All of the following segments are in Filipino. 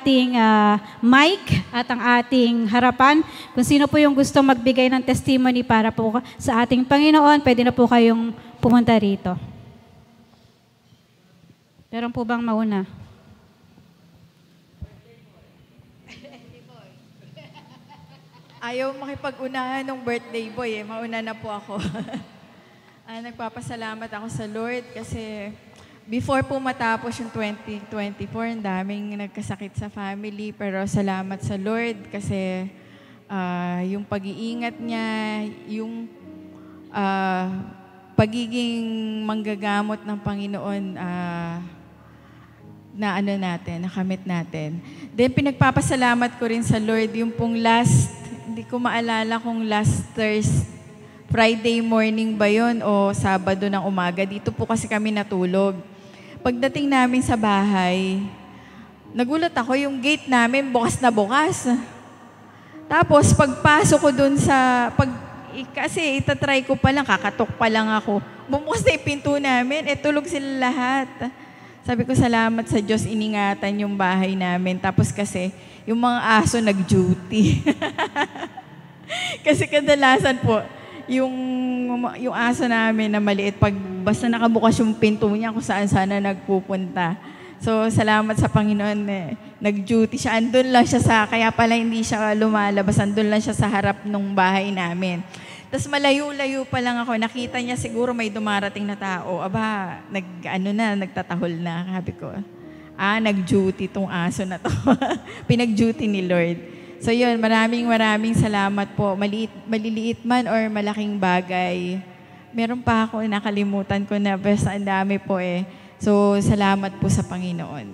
ating mic at ang ating harapan. Kung sino po yung gusto magbigay ng testimony para po sa ating Panginoon, pwede na po kayong pumunta rito. Meron po bang mauna? Ayaw makipag-unahan ng birthday boy eh. Mauna na po ako. Nagpapasalamat ako sa Lord kasi before po matapos yung 2024, ang daming nagkasakit sa family. Pero salamat sa Lord kasi yung pag-iingat niya, yung pagiging manggagamot ng Panginoon na nakamit natin. Then pinagpapasalamat ko rin sa Lord yung pong hindi ko maalala kung last Friday morning ba yun o Sabado ng umaga. Dito po kasi kami natulog. Pagdating namin sa bahay, nagulat ako, yung gate namin bukas na bukas. Tapos pagpasok ko dun kasi itatry ko pa lang, kakatok pa lang ako. Bumukas na yung pinto namin, tulog sila lahat. Sabi ko, salamat sa Diyos, iningatan yung bahay namin. Tapos kasi, yung mga aso nag-duty. Kasi kadalasan po, yung aso namin na maliit, basta nakabukas yung pinto niya, kung saan sana nagpupunta. So, salamat sa Panginoon, nag-duty siya. Andun lang siya kaya pala hindi siya lumalabas, andun lang siya sa harap ng bahay namin. Tapos malayo-layo pa lang ako, nakita niya siguro may dumarating na tao. Aba, nagtatahol na. Sabi ko, nag-duty tong aso na to. Pinag-duty ni Lord. So yun, maraming salamat po. Maliliit man or malaking bagay. Meron pa ako, nakalimutan ko na, basta ang dami po eh. So, salamat po sa Panginoon.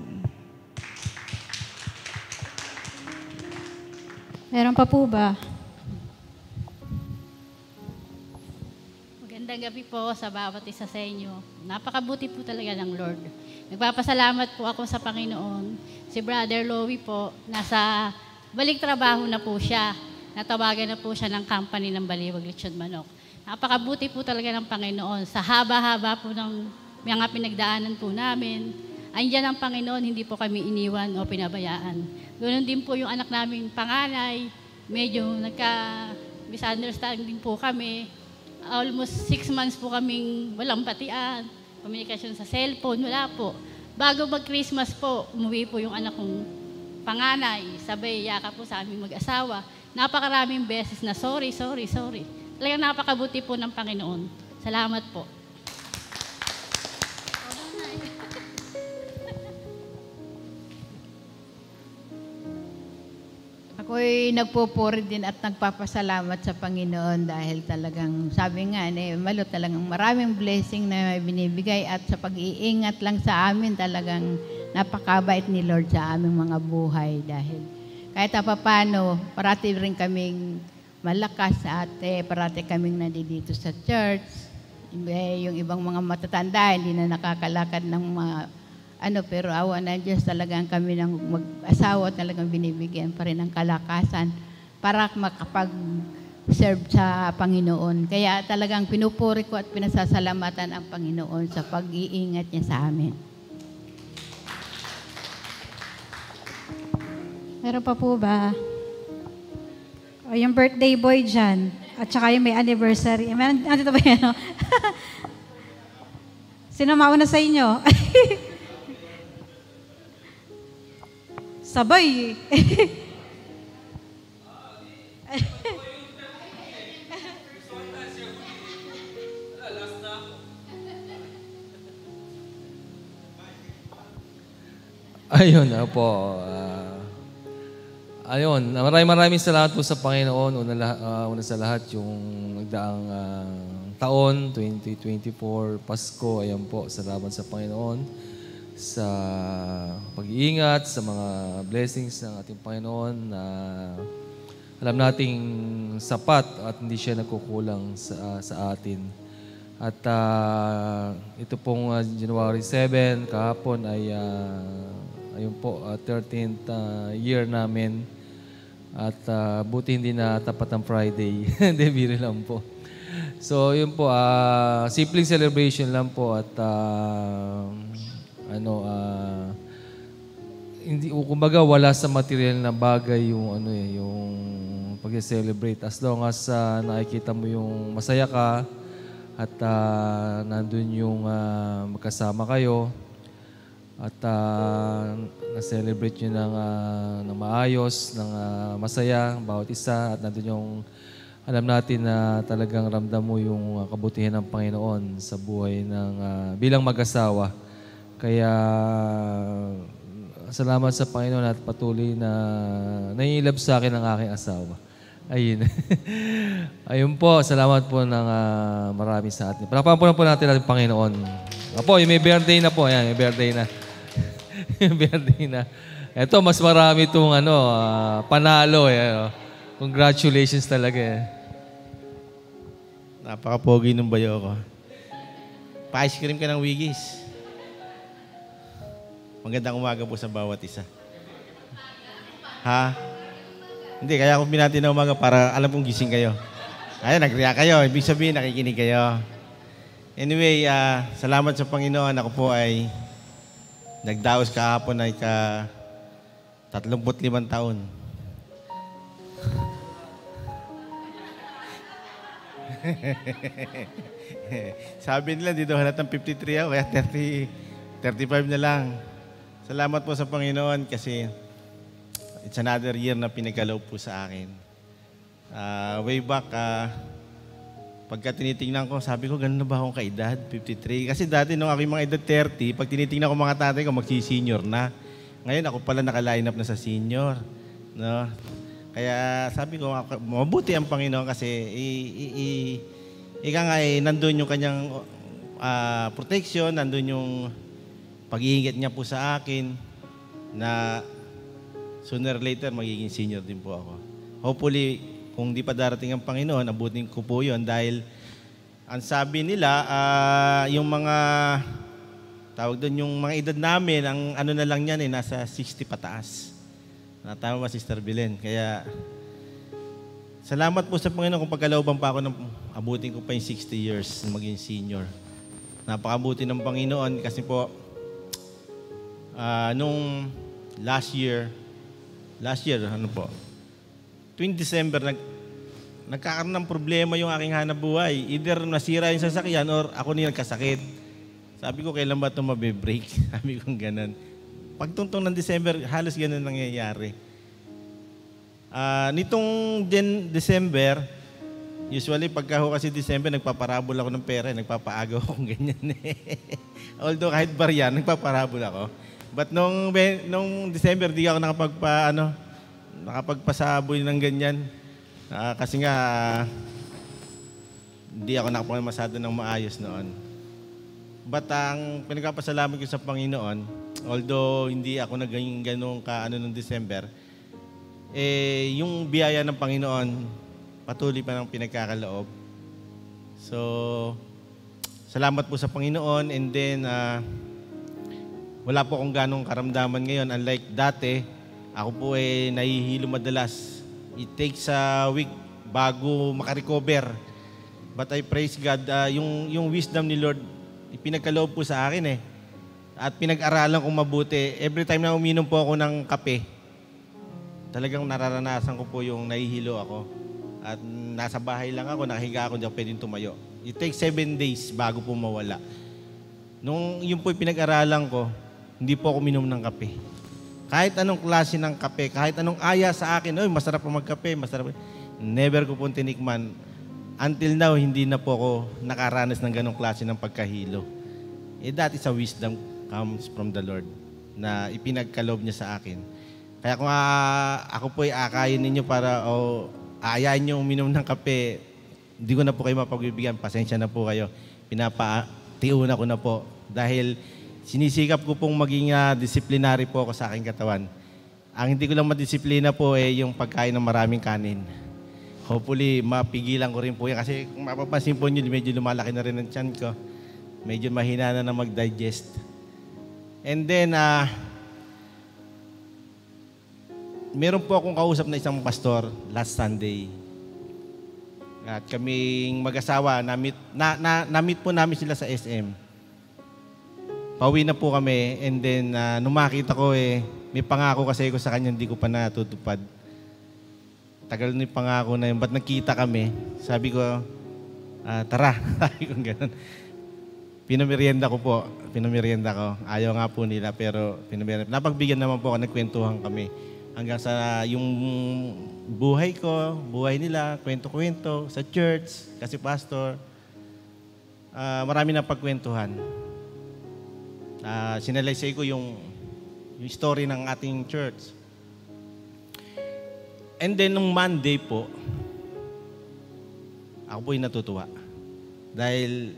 Meron pa po ba? Magandang gabi po sa bawat isa sa inyo. Napakabuti po talaga ng Lord. Nagpapasalamat po ako sa Panginoon. Si Brother Louie po, nasa balik trabaho na po siya. Natawagan na po siya ng company ng Baliwag Lechon Manok. Napakabuti po talaga ng Panginoon. Sa haba-haba po ng mga pinagdaanan po namin, andyan ang Panginoon, hindi po kami iniwan o pinabayaan. Ganoon din po yung anak naming panganay, medyo misunderstanding po kami. Almost 6 months po kaming walang batian, komunikasyon sa cellphone, wala po. Bago mag-Christmas po, umuwi po yung anak kong panganay, sabay yaka po sa aming mag-asawa. Napakaraming beses na sorry. Talagang napakabuti po ng Panginoon. Salamat po. Ako'y nagpupuri din at nagpapasalamat sa Panginoon dahil talagang, sabi nga, talagang maraming blessing na binibigay at sa pag-iingat lang sa amin talagang napakabait ni Lord sa aming mga buhay dahil kahit paano, parati rin kaming malakas at parati kaming nandito sa church. Yung ibang mga matatanda, hindi na nakakalakad ng mga pero awa ng Diyos talagang kami ng mag-asawa talagang binibigyan pa rin ng kalakasan para makapag-serve sa Panginoon. Kaya talagang pinupuri ko at pinasasalamatan ang Panginoon sa pag-iingat niya sa amin. Meron pa po ba? O yung birthday boy dyan, at saka yung may anniversary. Andito ba yan? Sino mauna sa inyo? Sabay. Ayun na po. Maraming salamat po sa Panginoon. Una sa lahat, yung nagdaang taon, 2024, Pasko. Ayan po, salamat sa Panginoon sa pag-iingat, sa mga blessings ng ating Panginoon na alam nating sapat at hindi siya nagkukulang sa atin. At ito pong January 7, kahapon ay ayun po, 13th year namin. At buti hindi na tapat ang Friday. Hindi, biro lang po. So yun po, simpleng celebration lang po at hindi, kumbaga wala sa material na bagay yung ano eh, yung pag-celebrate. As long as nakikita mo yung masaya ka at nandun yung magkasama kayo at na-celebrate nyo ng maayos, ng masaya, bawat isa, at nandun yung alam natin na talagang ramdam mo yung kabutihan ng Panginoon sa buhay ng bilang mag-asawa. Kaya salamat sa Panginoon at patuloy na nangingilab sa akin ang aking asawa. Ayun. Ayun po, salamat po ng marami sa atin. Palakpakan po natin ang Panginoon. Apo, yung may birthday na po. Ayan, may birthday na. May birthday na. Ito, mas marami itong panalo. Congratulations talaga eh. Napaka-pogi ng bayo ko. Pa-ice cream ka ng Wiggies. Magandang umaga po sa bawat isa. Ha? Hindi, kaya ako binati na umaga para alam kong gising kayo. Ayan, nag-react kayo. Ibig sabihin, nakikinig kayo. Anyway, salamat sa Panginoon. Ako po ay nagdaos kahapon ay 35 taon. Sabi nila, dito halatang 53 ako, kaya 35 na lang. Salamat po sa Panginoon kasi it's another year na pinagkaloob po sa akin. Way back, pagka tinitingnan ko, sabi ko, ganun na ba akong kaedad? 53. Kasi dati nung aking mga edad 30, pag tinitingnan ko mga tatay ko, magsi-senior na. Ngayon, ako pala naka-line up na sa senior. No? Kaya sabi ko, mabuti ang Panginoon kasi ika nga nandun yung kanyang protection, nandun yung pag-iingat niya po sa akin na sooner or later magiging senior din po ako. Hopefully, kung di pa darating ang Panginoon, abutin ko po yun dahil ang sabi nila, yung mga tawag doon, yung mga edad namin, ang ano na lang yan nasa 60 pataas. Tama ba, Sister Belen? Kaya, salamat po sa Panginoon kung pagkalooban pa ako ng abutin ko pa yung 60 years na maging senior. Napakabuti ng Panginoon kasi po, nung last year, ano po, tuwing December, nagkakaroon ng problema yung aking hanap buhay. Either nasira yung sasakyan or ako na nagkasakit. Sabi ko, kailan ba ito mabe-break? Sabi ko, ganun. Pagtungtong ng December, halos ganun nangyayari. Nitong December, usually pagka ho kasi December, nagpaparabol ako ng pera, nagpapaagaw akong ganyan. Although kahit barya, nagpaparabol ako. But nung December, di ako nakapagpasaboy ng ganyan. Kasi nga, hindi ako nakapagmasado ng maayos noon. But ang pinagpapasalamat ko sa Panginoon, although hindi ako naging ganun nung December, yung biyaya ng Panginoon, patuloy pa ng pinagkakaloob. So, salamat po sa Panginoon. And then, wala po akong ganong karamdaman ngayon. Unlike dati, ako po nahihilo madalas. It takes a week bago makarecover. But I praise God, yung wisdom ni Lord, ipinagkaloob po sa akin At pinag-aralan kong mabuti. Every time na uminom po ako ng kape, talagang nararanasan ko po yung nahihilo ako. At nasa bahay lang ako, nakahiga ako, hindi ako pwedeng tumayo. It takes 7 days bago po mawala. Nung yun po yung pinag-aralan ko, hindi po ako minom ng kape. Kahit anong klase ng kape, kahit anong aya sa akin, masarap po magkape, masarap. Never ko po tinikman. Until now, hindi na po ako nakaranas ng ganong klase ng pagkahilo. That is a wisdom comes from the Lord na ipinagkaloob niya sa akin. Kaya kung ako po akayin ninyo para aayain niyo uminom ng kape, hindi ko na po kayo mapagbibigyan. Pasensya na po kayo. Pinapatiuna ko na po. Dahil sinisikap ko pong maging disciplinary po ako sa aking katawan. Ang hindi ko lang madisiplina po yung pagkain ng maraming kanin. Hopefully, mapigilan ko rin po yan. Kasi kung mapapansin po nyo, medyo lumalaki na rin ang tiyan ko. Medyo mahina na mag-digest. And then, meron po akong kausap na isang pastor last Sunday. At kaming mag-asawa, na-meet po namin sila sa SM. Pauwi na po kami. And then, nung makita ko may pangako kasi ko sa kanya, hindi ko pa natutupad. Tagal na yung pangako na yun. Ba't nagkita kami? Sabi ko, tara. Sabi ko gano'n. Pinamerienda ko po. Pinamerienda ko. Ayaw nga po nila, pero pinamerienda. Napagbigyan naman po ako, nagkwentuhan kami. Hanggang sa yung buhay ko, buhay nila, kwento-kwento sa church, kasi pastor. Marami na pagkwentuhan. Sinalaysay ko yung story ng ating church. And then, nung Monday po, ako po'y natutuwa. Dahil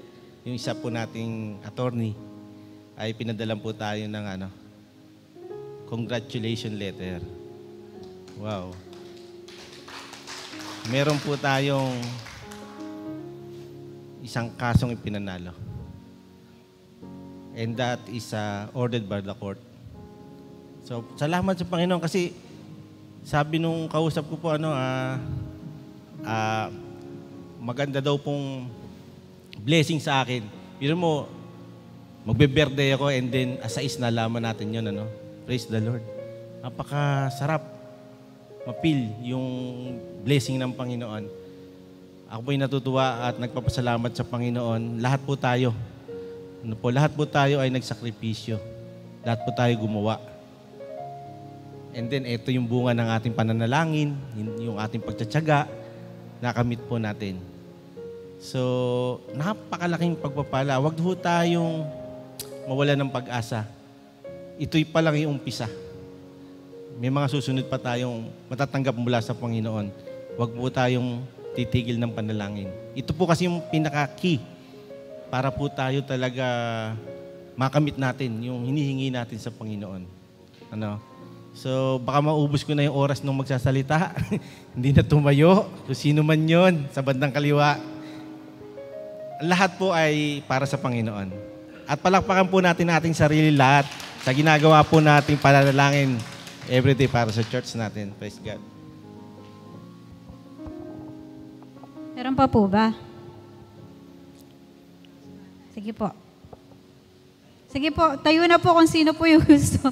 yung isa po nating attorney ay pinadalan po tayo ng congratulation letter. Wow. Meron po tayong isang kasong ipinanalo. And that is ordered by the court. So, salamat sa Panginoon kasi sabi nung kausap ko po, maganda daw pong blessing sa akin. Pero mo, magbe-birthday ako and then asais nalaman natin yun, Praise the Lord. Napakasarap mapil yung blessing ng Panginoon. Ako po'y natutuwa at nagpapasalamat sa Panginoon. Lahat po tayo. Lahat po tayo ay nagsakripisyo. Lahat po tayo gumawa. And then, ito yung bunga ng ating pananalangin, yung ating pagtsatsaga, nakamit po natin. So, napakalaking pagpapala. Huwag po tayong mawala ng pag-asa. Ito'y pa lang yung umpisa. May mga susunod pa tayong matatanggap mula sa Panginoon. Huwag po tayong titigil ng panalangin. Ito po kasi yung pinaka-key para po tayo talaga makamit natin yung hinihingi natin sa Panginoon. So, baka maubos ko na yung oras nung magsasalita. Hindi na tumayo. So, sino man yun sa bandang kaliwa. Lahat po ay para sa Panginoon. At palakpakan po natin ating sarili lahat sa ginagawa po nating panalangin everyday para sa church natin. Praise God. Meron pa po ba? Sige po. Sige po, tayo na po kung sino po yung gusto.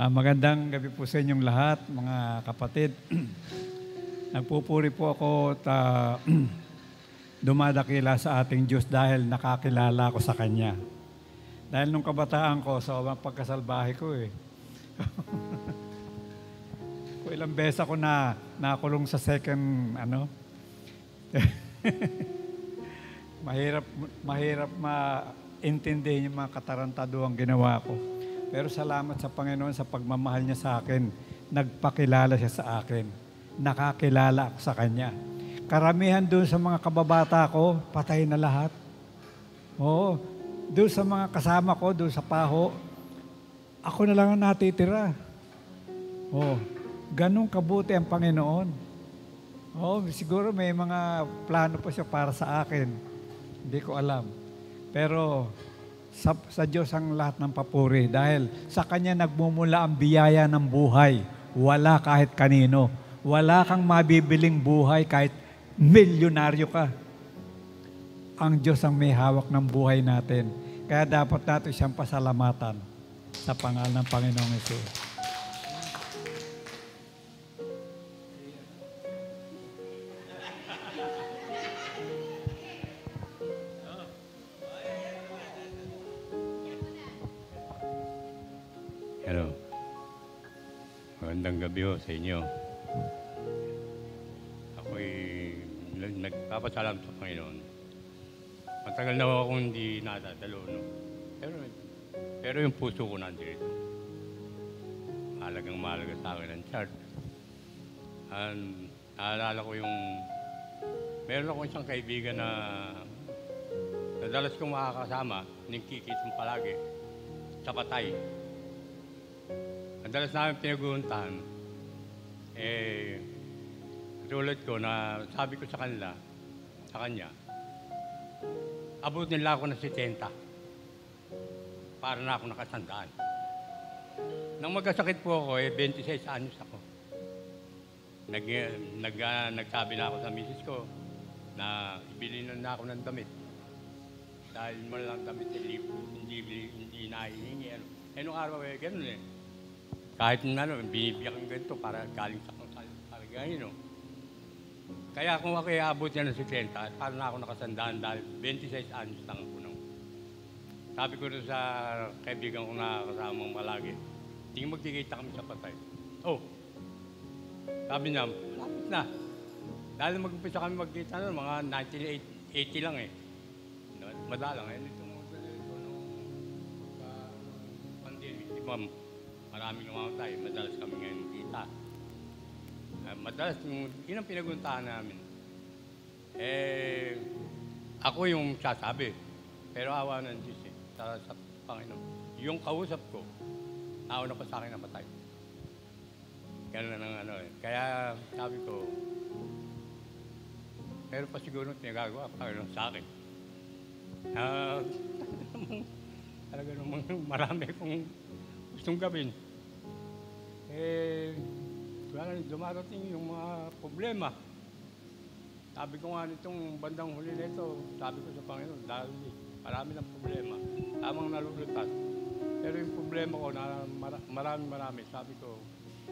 Magandang gabi po sa inyong lahat, mga kapatid. Nagpupuri po ako at dumadakila sa ating Diyos dahil nakakilala ko sa Kanya. Dahil nung kabataan ko, sobrang pagkasalbahe ko Kung ilang beses ako na nakulong sa second, mahirap maintindihin yung mga katarantaduang ginawa ko. Pero salamat sa Panginoon sa pagmamahal niya sa akin. Nagpakilala siya sa akin. Nakakilala ako sa Kanya. Karamihan doon sa mga kababata ko, patay na lahat. Oo. Doon sa mga kasama ko, doon sa paho, ako na lang ang natitira. Oo. Ganun kabuti ang Panginoon. Oo. Siguro may mga plano pa siya para sa akin. Hindi ko alam. Pero sa Diyos ang lahat ng papuri dahil sa Kanya nagmumula ang biyaya ng buhay. Wala kahit kanino. Wala kang mabibiling buhay kahit milyonaryo ka. Ang Diyos ang may hawak ng buhay natin. Kaya dapat natin siyang pasalamatan sa pangalan ng Panginoong Hesus. Hello. Magandang gabi ho sa inyo. Ako'y nagpapasalamat sa Panginoon. Matagal na ako hindi nadadalo, Pero yung puso ko nandito. Mahalaga sa akin ang church. Naalala ko meron ako isang kaibigan na nadalas kong makakasama, nagkikitong palagi, sa Patay. Madalas namin pinag-uuntahan, tulad ko na sabi ko sa kanya, abot nila ako ng 70. Para na ako nakasandaan. Nang magkasakit po ako, 26 anyos ako. Nagsabi na ako sa misis ko na ibili na ako ng damit. Dahil man lang damit hindi nahihingi. Ano. Nung araw ganun eh. Kahit binibiyak ng ganito para galing sa kalagayan. Kaya kung ako iabot niya ng 60, paano na ako nakasandaan dahil 26 anos lang ako nung. Sabi ko sa kaibigan ko na kasamang malagi, tingin magkikita kami sa patay. Oh, sabi niya, malapit na. Dahil mag-umpisa kami magkita mga 1980 lang eh. Madalang eh. Nung pandemic, di ba, maraming namatay. Madalas kami ngayon magkita. Madalas, yun ang pinaguntahan namin. Ako yung sasabi. Pero awa ng Diyos eh, sa Panginoon. Yung kausap ko, nauna pa sa akin namatay. Ganun ang eh. Kaya sabi ko, pero pa siguro tinagagawa, Panginoon sa akin. Talaga namang marami kong gustong gawin. Dumarating yung mga problema. Sabi ko nga nitong bandang huli nito, sabi ko sa Panginoon, dahil marami ng problema, tamang nalulutas. Pero yung problema ko na marami, sabi ko,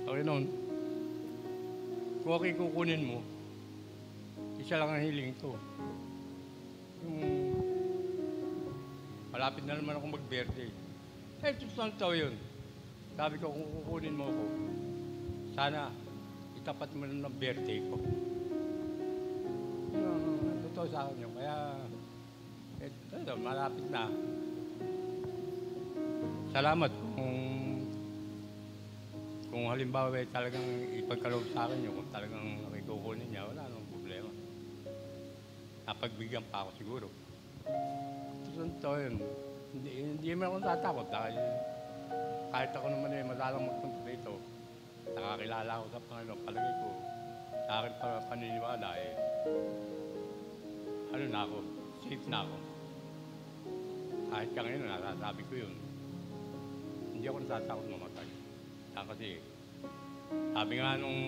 Panginoon, kung ako'y kukunin mo, isa lang ang hiling ko. Yung malapit na naman ako mag-birthday. Isang taon yun. Sabi ko, kung kukunin mo ako, sana itapat mo na ng birthday ko. Totoo sa akin yun. Kaya, malapit na. Salamat kung halimbawa talagang ipagkaloob sa akin yun, kung talagang kukunin niya, wala nang problema. Napagbigyan pa ako siguro. Totoo yun. Hindi naman ako tatakot dahil kahit ako naman madalang magpunta dito, nakakilala ako sa Panginoon. Palagay ko, sa akin paniniwala na ako, safe na ako. Kahit ka ngayon, nasasabi ko yun. Hindi ako natatakot mamatay. Kasi, sabi nga nung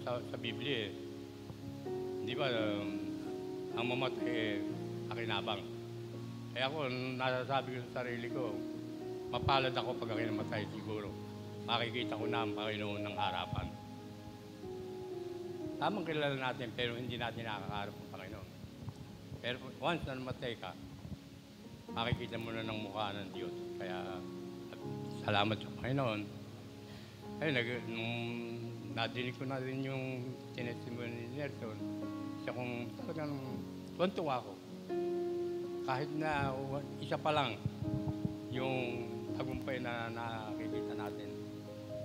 sa Biblia di ba, ang mamatay akinabang. Kaya ako, nasasabi ko sa sarili ko, mapalad ako pag ako'y namatay siguro. Makikita ko na ang Panginoon ng harapan. Tamang kilala natin, pero hindi natin nakakaharap ang Panginoon. Pero once na namatay ka, makikita mo na ng mukha ng Diyos. Kaya, salamat sa Panginoon. Nung nadinig ko na rin yung tinestimony ni Nelson, siya kung talagang tuwa ako. Kahit na isa pa lang yung tagumpay na nakikita natin.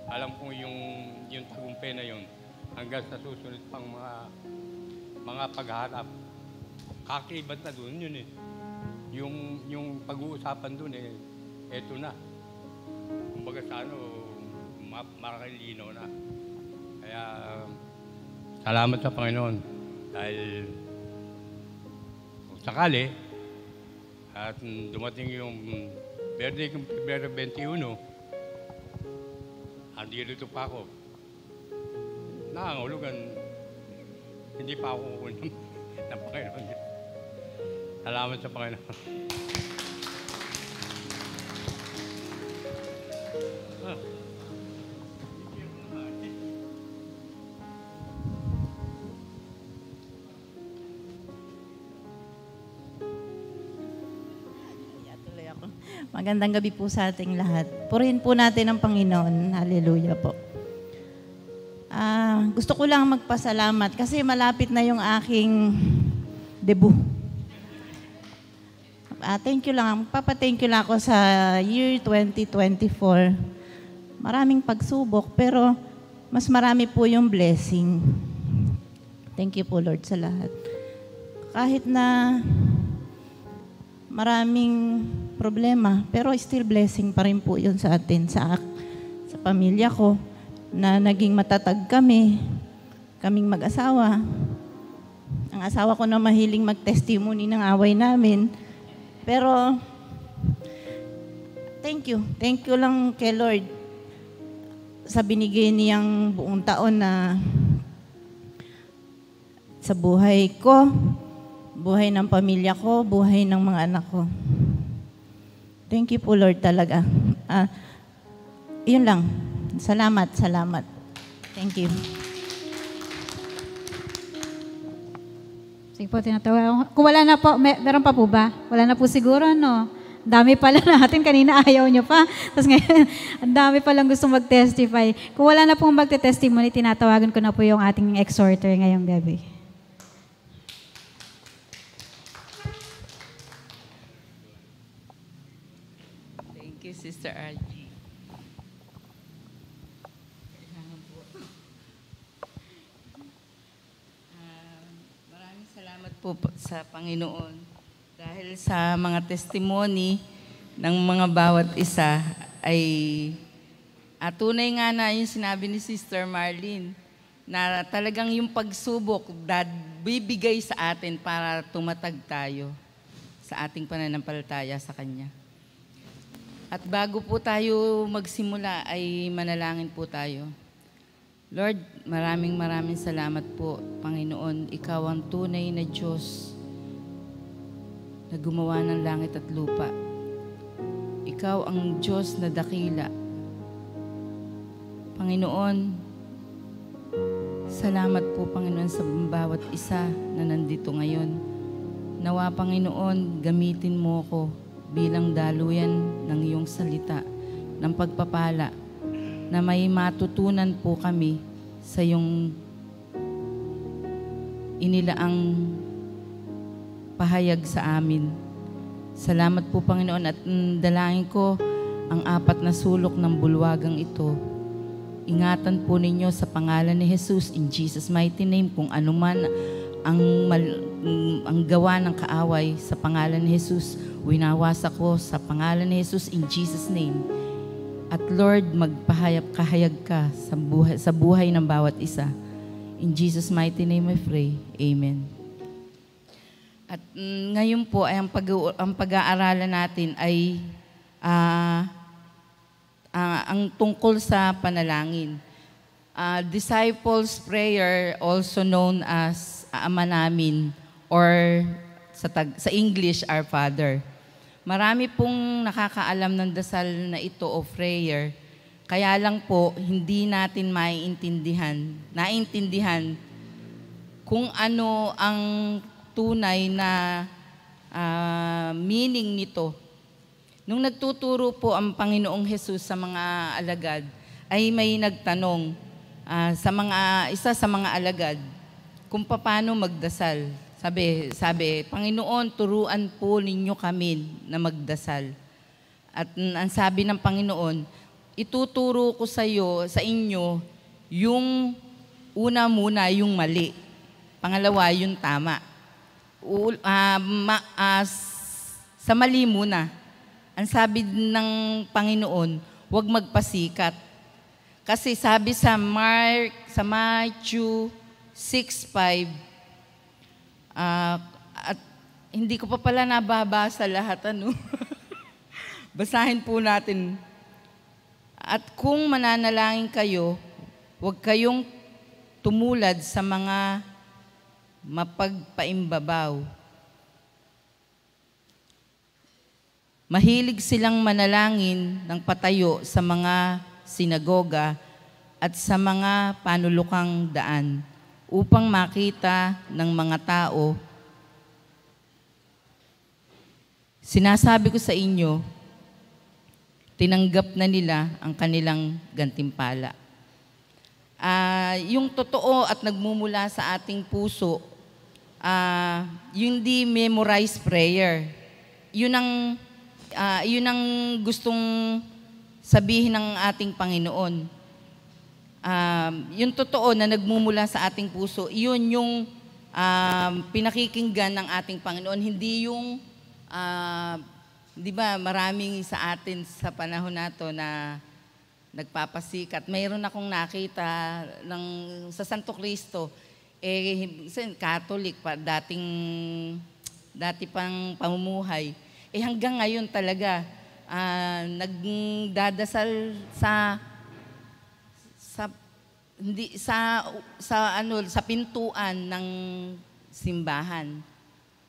Alam ko yung tagumpay na yun hanggang sa susunod pang mga pagharap. Kakibat na dun yun eh. Yung pag-uusapan dun eto na. Kumbaga sa marakilinaw na. Kaya salamat sa Panginoon dahil kung sakali at dumating yung birthday kong February 21, andito pa ako. Nangangulugan, hindi pa ako kukunin ng Panginoon. Salamat sa Panginoon. Magandang gabi po sa ating lahat. Purihin po natin ang Panginoon. Hallelujah po. Gusto ko lang magpasalamat kasi malapit na yung aking debut. Thank you lang. Magpapa-thank you lang ako sa year 2024. Maraming pagsubok pero mas marami po yung blessing. Thank you po Lord sa lahat. Kahit na maraming problema, pero still blessing pa rin po yun sa atin, sa pamilya ko, na naging matatag kaming mag-asawa. Ang asawa ko na mahiling mag-testimony ng away namin. Pero, thank you lang kay Lord sa binigay niyang buong taon na sa buhay ko, buhay ng pamilya ko, buhay ng mga anak ko. Thank you po, Lord, talaga. Yun lang. Salamat. Thank you. Sige po, tinatawa. Kung wala na po, meron pa po ba? Wala na po siguro, no? Dami pala natin. Kanina ayaw nyo pa. Tapos ngayon, ang dami palang gusto mag-testify. Kung wala na pong magte-testimony, tinatawagan ko na po yung ating exhorter ngayong gabi. Thank you, Sister RG. Maraming salamat po sa Panginoon dahil sa mga testimony ng mga bawat isa ay tunay nga na yung sinabi ni Sister Marlene na talagang yung pagsubok bibigay sa atin para tumatag tayo sa ating pananampalataya sa Kanya. At bago po tayo magsimula ay manalangin po tayo. Lord, maraming salamat po, Panginoon. Ikaw ang tunay na Diyos na gumawa ng langit at lupa. Ikaw ang Diyos na dakila. Panginoon, salamat po, Panginoon, sa bawat isa na nandito ngayon. Nawa, Panginoon, gamitin mo ko bilang daluyan ng iyong salita, ng pagpapala, na may matutunan po kami sa iyong inilaang pahayag sa amin. Salamat po, Panginoon, at dalangin ko ang 4 na sulok ng bulwagang ito. Ingatan po ninyo sa pangalan ni Jesus, in Jesus' mighty name, kung anuman ang gawa ng kaaway sa pangalan ni Jesus, winawasak ko sa pangalan ni Jesus, in Jesus' name. At Lord, kahayag ka sa buhay ng bawat isa. In Jesus' mighty name I pray. Amen. At ngayon po ay ang pag-aaralan natin ay ang tungkol sa panalangin. Disciples prayer, also known as Ama Namin, or sa English, Our Father. Marami pong nakakaalam ng dasal na ito o prayer. Kaya lang po, hindi natin naintindihan kung ano ang tunay na meaning nito. Nung nagtuturo po ang Panginoong Jesus sa mga alagad, ay may nagtanong isa sa mga alagad kung paano magdasal. Sabi, Panginoon, turuan po ninyo kami na magdasal. At ang sabi ng Panginoon, ituturo ko sa inyo, yung una muna, yung mali. Pangalawa, yung tama. Sa mali muna. Ang sabi ng Panginoon, huwag magpasikat. Kasi sabi sa Matthew 6:5, at hindi ko pa pala nababasa lahat, Basahin po natin. At kung mananalangin kayo, huwag kayong tumulad sa mga mapagpaimbabaw. Mahilig silang manalangin ng patayo sa mga sinagoga at sa mga panulukang daan upang makita ng mga tao. Sinasabi ko sa inyo, tinanggap na nila ang kanilang gantimpala. Yung totoo at nagmumula sa ating puso, yung di memorized prayer, yun ang gustong sabihin ng ating Panginoon. Yung totoo na nagmumula sa ating puso, yun yung pinakikinggan ng ating Panginoon. Hindi yung, di ba, maraming sa atin sa panahon nato na nagpapasikat. Mayroon akong nakita sa Santo Cristo, Catholic pa, dati pang pamumuhay. Hanggang ngayon talaga, nagdadasal sa pintuan ng simbahan.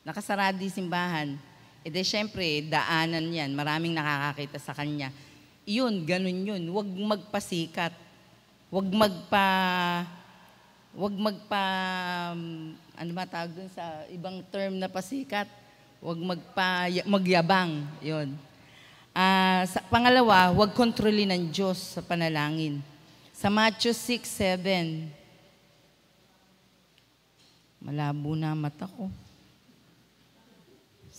nakasarado yung simbahan. E de syempre, daanan yan. Maraming nakakakita sa kanya. Yun, ganun yun. Huwag magpasikat. Huwag ano ba tawag dun sa ibang term na pasikat? Huwag magyabang. Yun. Pangalawa, huwag kontrolin ng Diyos sa panalangin. Sa Matthew 6:7, malabo na mata ko.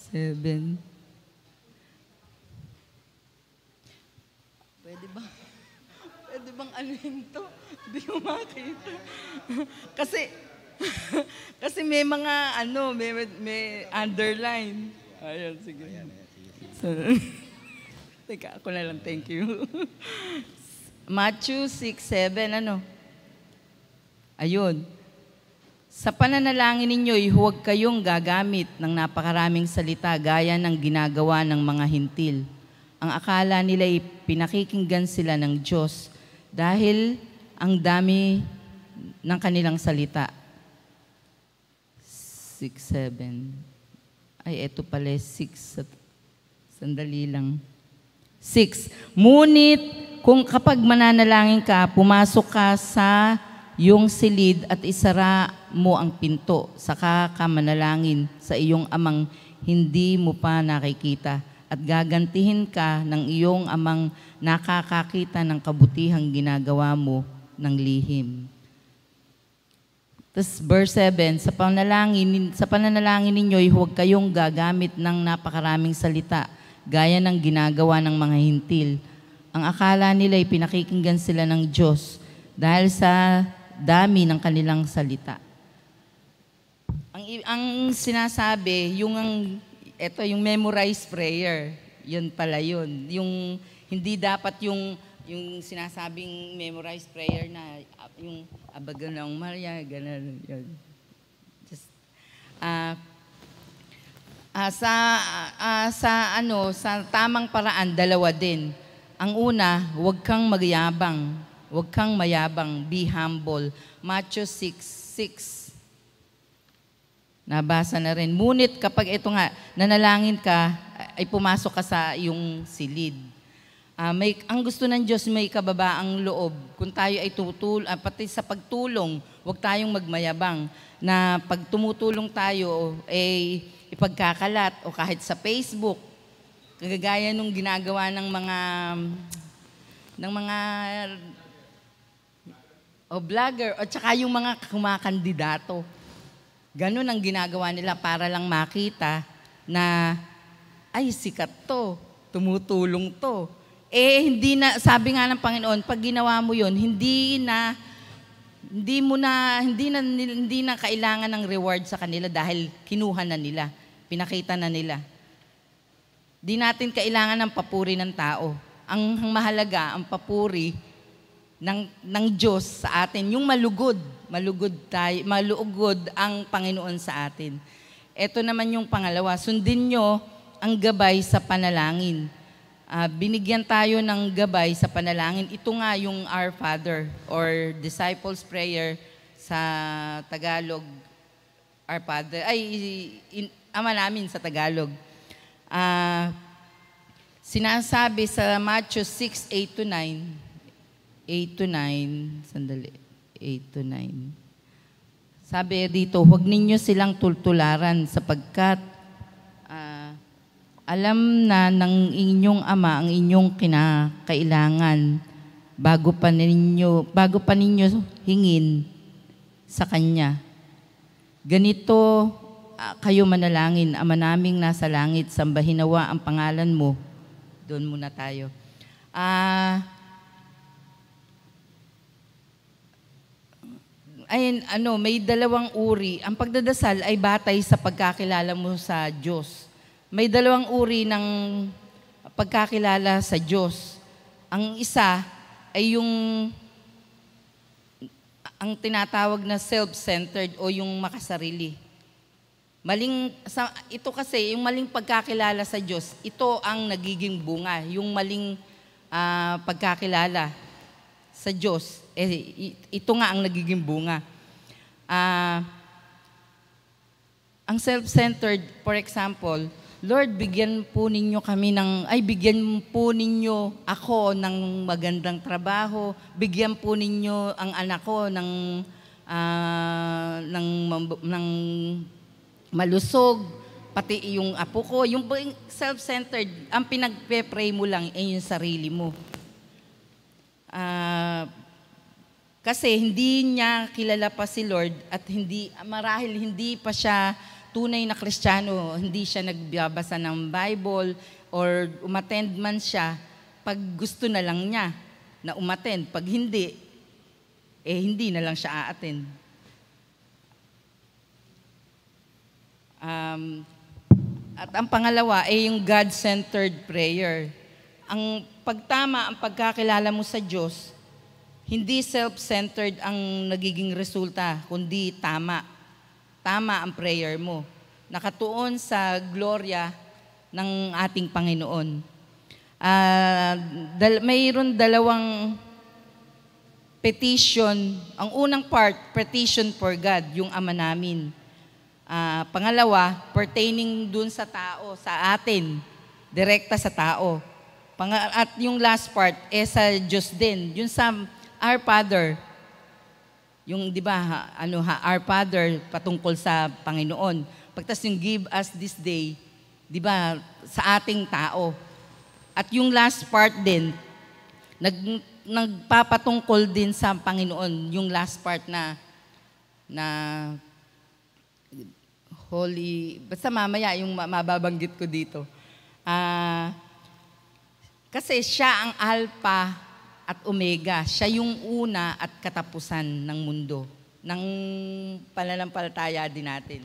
7. Pwede bang anuhin to? Hindi ko makita. kasi may mga may underline. Ayan, sige. So, teka, ako na lang, thank you. Matthew 6:7, Ayun. Sa pananalangin ninyo'y huwag kayong gagamit ng napakaraming salita gaya ng ginagawa ng mga hintil. Ang akala nila'y pinakikinggan sila ng Diyos dahil ang dami ng kanilang salita. 6:7. Ay, eto pala 6. Sandali lang. 6. Ngunit kung kapag mananalangin ka, pumasok ka sa iyong silid at isara mo ang pinto, saka ka manalangin sa iyong amang hindi mo pa nakikita at gagantihin ka ng iyong amang nakakakita ng kabutihang ginagawa mo ng lihim. Tapos verse 7, sa pananalangin ninyo'y huwag kayong gagamit ng napakaraming salita gaya ng ginagawa ng mga hintil. Ang akala nila'y pinakikinggan sila ng Diyos dahil sa dami ng kanilang salita. Ang sinasabi, yung memorized prayer, yun pala yun. Yung hindi dapat yung sinasabing memorized prayer na yung Abaganang Maria, ganun yun. Just, sa tamang paraan, dalawa din. Ang una, huwag kang magyabang. Huwag kang mayabang. Be humble. Matthew 6:6. Nabasa na rin. Ngunit kapag ito nga, nanalangin ka, ay pumasok ka sa iyong silid. Ang gusto ng Diyos may kababaang loob. Kung tayo ay pati sa pagtulong, huwag tayong magmayabang. Na pag tumutulong tayo, ipagkakalat o kahit sa Facebook, kagaya nung ginagawa ng mga vlogger o tsaka yung mga kumakandidato. Ganun ang ginagawa nila para lang makita na ay sikat to, tumutulong to. Hindi na, sabi nga ng Panginoon, pag ginawa mo yun, hindi na kailangan ng reward sa kanila dahil kinuha na nila, pinakita na nila. Di natin kailangan ng papuri ng tao. Ang mahalaga, ang papuri ng Diyos sa atin, yung malugod ang Panginoon sa atin. Ito naman yung pangalawa, sundin nyo ang gabay sa panalangin. Binigyan tayo ng gabay sa panalangin. Ito nga yung Our Father or Disciples Prayer sa Tagalog. Our Father, Ama namin sa Tagalog. Sinasabi sa Matthew 6:8-9, 8-9, sandali, 8-9. Sabi dito, huwag ninyo silang tultularan sapagkat alam na ng inyong Ama ang inyong kinakailangan bago pa ninyo hingin sa Kanya. Ganito kayo manalangin, Ama naming nasa langit, sambahin nawa ang pangalan mo. Doon muna tayo. May dalawang uri. Ang pagdadasal ay batay sa pagkakilala mo sa Diyos. May dalawang uri ng pagkakilala sa Diyos. Ang isa ay ang tinatawag na self-centered o yung makasarili. Ito kasi, yung maling pagkakilala sa Diyos, ito ang nagiging bunga. Yung maling pagkakilala sa Diyos, ito nga ang nagiging bunga. ang self-centered, for example, Lord, bigyan po ninyo ako ng magandang trabaho, bigyan po ninyo ang anak ko ng malusog, pati yung apo ko, yung self-centered, ang pinagpe-pray mo lang ay yung sarili mo. Kasi hindi niya kilala pa si Lord at marahil hindi pa siya tunay na Kristiyano, hindi siya nagbabasa ng Bible or umattend man siya pag gusto na lang niya na umattend. Pag hindi, hindi na lang siya a-attend. At ang pangalawa ay yung God-centered prayer. Ang pagkakilala mo sa Diyos, hindi self-centered ang nagiging resulta, kundi tama. Tama ang prayer mo. Nakatuon sa gloria ng ating Panginoon. Mayroon dalawang petition. Ang unang part, petition for God, yung Ama namin. Pangalawa, pertaining dun sa tao, sa atin, direkta sa tao. At yung last part, sa Diyos din. Yung sa Our Father, yung, di ba, Our Father, patungkol sa Panginoon. Pagtas yung give us this day, di ba, sa ating tao. At yung last part din, nagpapatungkol din sa Panginoon. Yung last part na holy, basta mamaya yung mababanggit ko dito. Kasi siya ang Alpha at Omega. Siya yung una at katapusan ng mundo, ng pananampalataya din natin.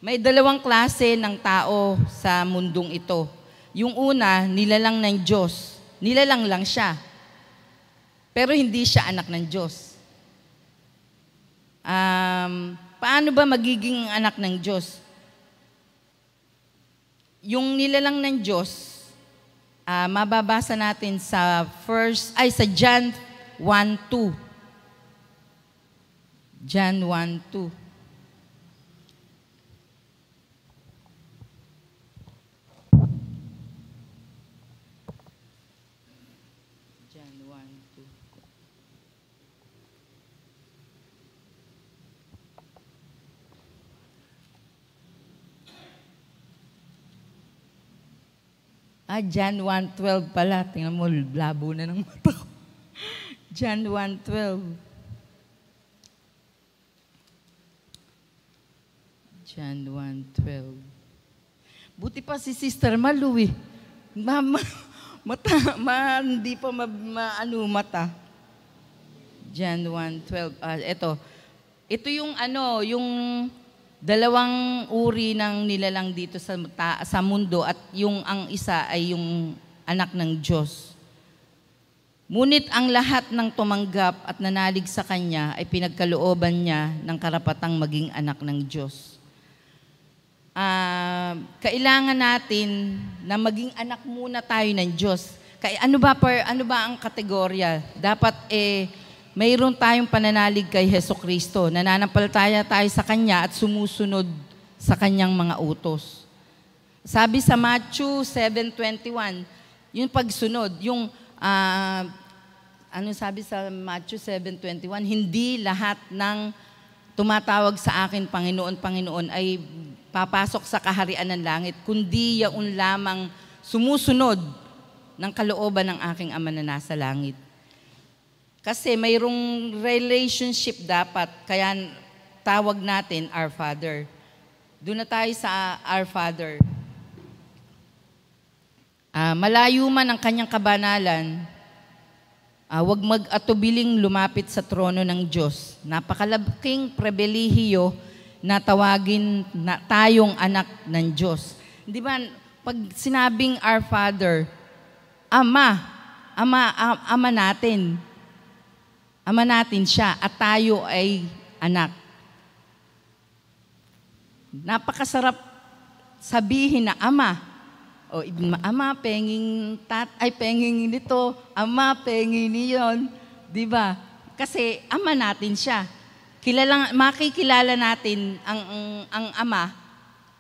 May dalawang klase ng tao sa mundong ito. Yung una, nilalang ng Diyos. Nilalang lang siya. Pero hindi siya anak ng Diyos. Paano ba magiging anak ng Diyos? Yung nilalang ng Diyos, mababasa natin sa John 1:2. John 1:2. John 1:2. John 1:12 pala. Tingnan mo, labo na ng mata ko. John 1:12. John 1:12. Buti pa si Sister Malu eh. Hindi pa mata. John 1:12. Ito yung yung dalawang uri ng nilalang dito sa mundo at yung ang isa ay yung anak ng Diyos. Ngunit ang lahat ng tumanggap at nanalig sa Kanya ay pinagkalooban niya ng karapatang maging anak ng Diyos. Kailangan natin na maging anak muna tayo ng Diyos. Ano ba ang kategorya? Dapat mayroon tayong pananalig kay Hesukristo. Nananampalataya tayo sa Kanya at sumusunod sa Kanyang mga utos. Sabi sa Matthew 7:21, yung pagsunod, yung sabi sa Matthew 7:21, hindi lahat ng tumatawag sa akin, Panginoon, Panginoon, ay papasok sa kaharian ng langit, kundi yaon lamang sumusunod ng kalooban ng aking Ama na nasa langit. Kasi mayroong relationship dapat, kaya tawag natin Our Father. Doon na tayo sa Our Father. Malayo man ang kanyang kabanalan, huwag mag-atubiling lumapit sa trono ng Diyos. Napakalaking pribilehiyo na tawagin na tayong anak ng Diyos. Di ba, pag sinabing Our Father, Ama natin. Ama natin siya at tayo ay anak. Napakasarap sabihin na Ama. Ama, penging nito, Ama, penging niyon. Diba? Kasi Ama natin siya. makikilala natin ang Ama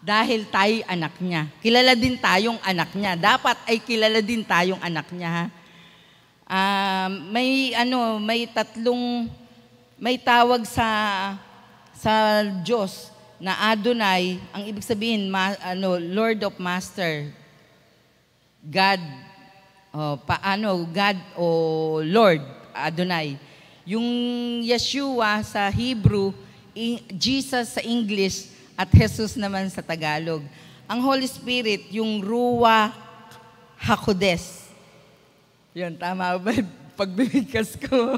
dahil tayo anak niya. Kilala din tayong anak niya. Dapat ay kilala din tayong anak niya. Ha? May tawag sa Diyos na Adonai, ang ibig sabihin Lord of Master, God, God o Lord, Adonai. Yung Yeshua sa Hebrew, Jesus sa English, at Jesus naman sa Tagalog. Ang Holy Spirit, yung Ruach HaKodes. Yun, tama ba? Pagbibigkas ko.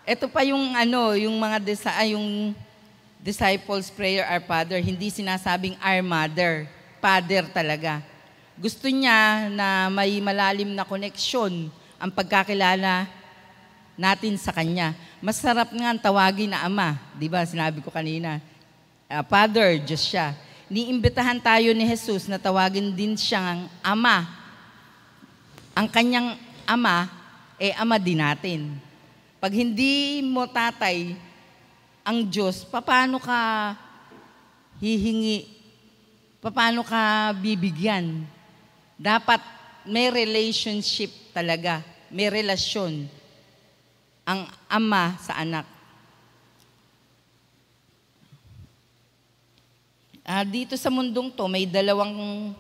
Ito pa yung yung disciples prayer, Our Father, hindi sinasabing Our Mother. Father talaga. Gusto niya na may malalim na koneksyon ang pagkakilala natin sa Kanya. Masarap nga ang tawagin na Ama. Di ba? Sinabi ko kanina. Father, Diyos siya. Niimbitahan tayo ni Jesus na tawagin din siyang Ama. Ang Kanyang Ama, Ama din natin. Pag hindi mo tatay ang Diyos, paano ka hihingi? Paano ka bibigyan? Dapat may relationship talaga. May relasyon ang ama sa anak. Dito sa mundong to, may dalawang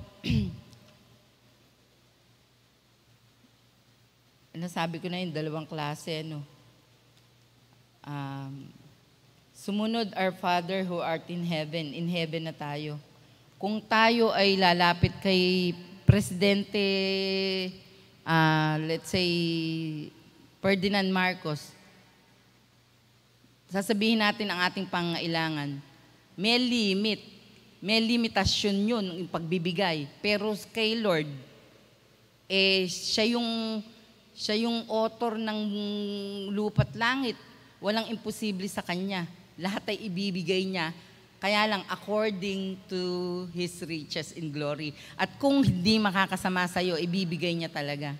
nasabi ko na yung dalawang klase. Sumunod, Our Father who art in heaven na tayo. Kung tayo ay lalapit kay Presidente, let's say, Ferdinand Marcos, sasabihin natin ang ating pangailangan. May limitasyon yun yung pagbibigay. Pero kay Lord, siya yung author ng lupa't langit. Walang imposible sa Kanya. Lahat ay ibibigay niya. Kaya lang, according to His riches in glory. At kung hindi makakasama sa'yo, ibibigay niya talaga.